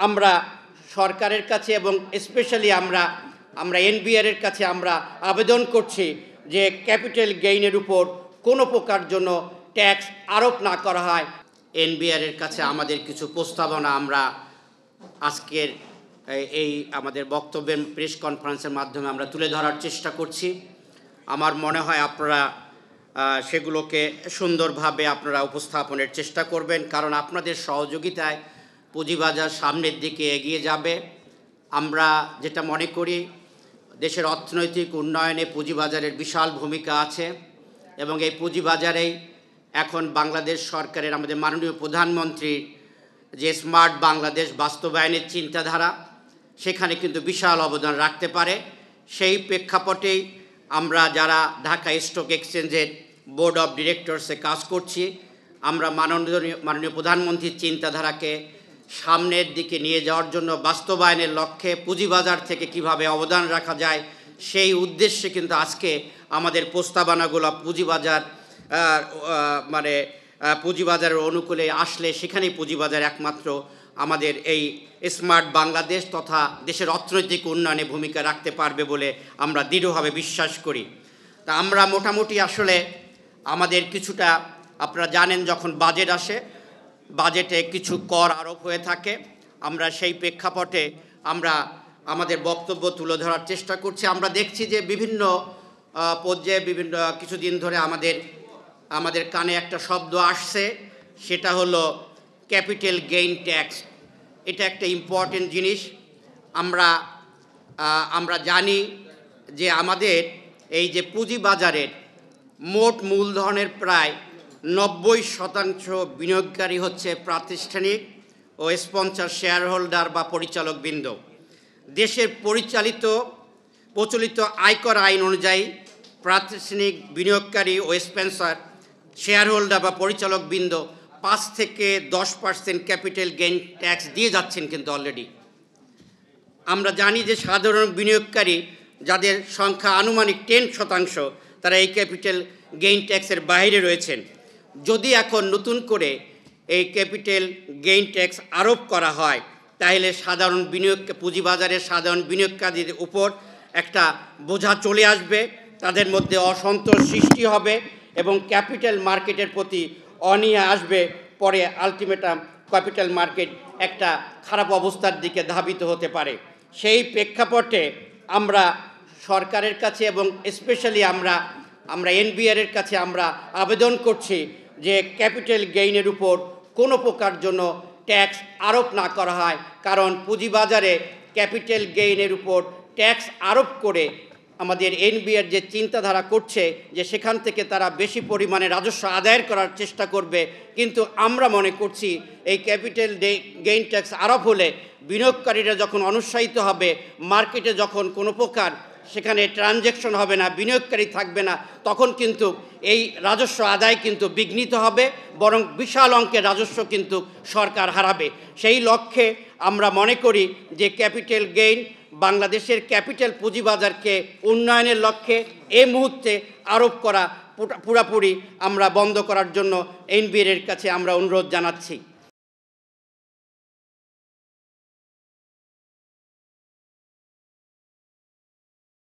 আমরা সরকারের কাছে এবং স্পেশালি আমরা এনবিআরের কাছে আমরা আবেদন করছি যে ক্যাপিটাল গেইনের উপর কোনো প্রকার জন্য ট্যাক্স আরোপ না করা হয়। এনবিআরের কাছে আমাদের কিছু প্রস্তাবনা আমরা আজকের এই আমাদের বক্তব্যের প্রেস কনফারেন্সের মাধ্যমে আমরা তুলে ধরার চেষ্টা করছি। আমার মনে হয় আপনারা সেগুলোকে সুন্দরভাবে আপনারা উপস্থাপনের চেষ্টা করবেন, কারণ আপনাদের সহযোগিতায় পুঁজিবাজার সামনের দিকে এগিয়ে যাবে। আমরা যেটা মনে করি, দেশের অর্থনৈতিক উন্নয়নে পুঁজিবাজারের বিশাল ভূমিকা আছে এবং এই পুঁজিবাজারেই এখন বাংলাদেশ সরকারের আমাদের মাননীয় প্রধানমন্ত্রীর যে স্মার্ট বাংলাদেশ বাস্তবায়নের চিন্তাধারা, সেখানে কিন্তু বিশাল অবদান রাখতে পারে। সেই প্রেক্ষাপটেই আমরা যারা ঢাকা স্টক এক্সচেঞ্জের বোর্ড অফ ডিরেক্টরসে কাজ করছি, আমরা মাননীয় প্রধানমন্ত্রীর চিন্তাধারাকে সামনের দিকে নিয়ে যাওয়ার জন্য বাস্তবায়নের লক্ষ্যে পুঁজিবাজার থেকে কিভাবে অবদান রাখা যায় সেই উদ্দেশ্যে কিন্তু আজকে আমাদের প্রস্তাবনাগুলো পুঁজিবাজারের অনুকূলে আসলে সেখানেই পুঁজিবাজার একমাত্র আমাদের এই স্মার্ট বাংলাদেশ তথা দেশের অর্থনৈতিক উন্নয়নে ভূমিকা রাখতে পারবে বলে আমরা দৃঢ়ভাবে বিশ্বাস করি। তা আমরা মোটামুটি আসলে আমাদের কিছুটা, আপনারা জানেন যখন বাজেট আসে, বাজেটে কিছু কর আরোপ হয়ে থাকে। আমরা সেই প্রেক্ষাপটে আমরা আমাদের বক্তব্য তুলে ধরার চেষ্টা করছি। আমরা দেখছি যে বিভিন্ন পর্যায়ে কিছুদিন ধরে আমাদের কানে একটা শব্দ আসছে, সেটা হলো ক্যাপিটাল গেইন ট্যাক্স। এটা একটা ইম্পর্টেন্ট জিনিস। আমরা জানি যে আমাদের এই যে পুঁজিবাজারের মোট মূলধনের প্রায় 90% বিনিয়োগকারী হচ্ছে প্রাতিষ্ঠানিক ও স্পন্সর শেয়ার হোল্ডার বা পরিচালকবৃন্দ। দেশের প্রচলিত আয়কর আইন অনুযায়ী প্রাতিষ্ঠানিক বিনিয়োগকারী ও স্পন্সর শেয়ার হোল্ডার বা পরিচালকবৃন্দ 5 থেকে 10% ক্যাপিটাল গেইন ট্যাক্স দিয়ে যাচ্ছেন কিন্তু অলরেডি। আমরা জানি যে সাধারণ বিনিয়োগকারী যাদের সংখ্যা আনুমানিক 10%, তারা এই ক্যাপিটাল গেইন ট্যাক্সের বাইরে রয়েছেন। যদি এখন নতুন করে এই ক্যাপিটাল গেইন ট্যাক্স আরোপ করা হয়, তাহলে পুঁজিবাজারের সাধারণ বিনিয়োগকারীদের উপর একটা বোঝা চলে আসবে, তাদের মধ্যে অসন্তোষ সৃষ্টি হবে এবং ক্যাপিটাল মার্কেটের প্রতি অনীহা আসবে। পরে আলটিমেটাম ক্যাপিটাল মার্কেট একটা খারাপ অবস্থার দিকে ধাবিত হতে পারে। সেই প্রেক্ষাপটে আমরা সরকারের কাছে এবং স্পেশালি আমরা এনবিআরের কাছে আমরা আবেদন করছি যে ক্যাপিটাল গেইনের উপর কোনো প্রকার জন্য ট্যাক্স আরোপ না করা হয়, কারণ পুঁজিবাজারে ক্যাপিটাল গেইনের উপর ট্যাক্স আরোপ করে আমাদের এনবিআর যে চিন্তাধারা করছে যে সেখান থেকে তারা বেশি পরিমাণে রাজস্ব আদায়ের করার চেষ্টা করবে। কিন্তু আমরা মনে করছি এই ক্যাপিটাল গেইন ট্যাক্স আরোপ হলে বিনিয়োগকারীরা যখন অনুৎসাহিত হবে, মার্কেটে যখন কোনো প্রকার সেখানে ট্রানজ্যাকশন হবে না, বিনিয়োগকারী থাকবে না, তখন কিন্তু এই রাজস্ব আদায় কিন্তু বিঘ্নিত হবে, বরং বিশাল অঙ্কের রাজস্ব কিন্তু সরকার হারাবে। সেই লক্ষ্যে আমরা মনে করি যে ক্যাপিটাল গেইন বাংলাদেশের ক্যাপিটাল পুঁজিবাজারকে উন্নয়নের লক্ষ্যে এই মুহূর্তে আরোপ করা পুরোপুরি আমরা বন্ধ করার জন্য এনবিআরের কাছে আমরা অনুরোধ জানাচ্ছি।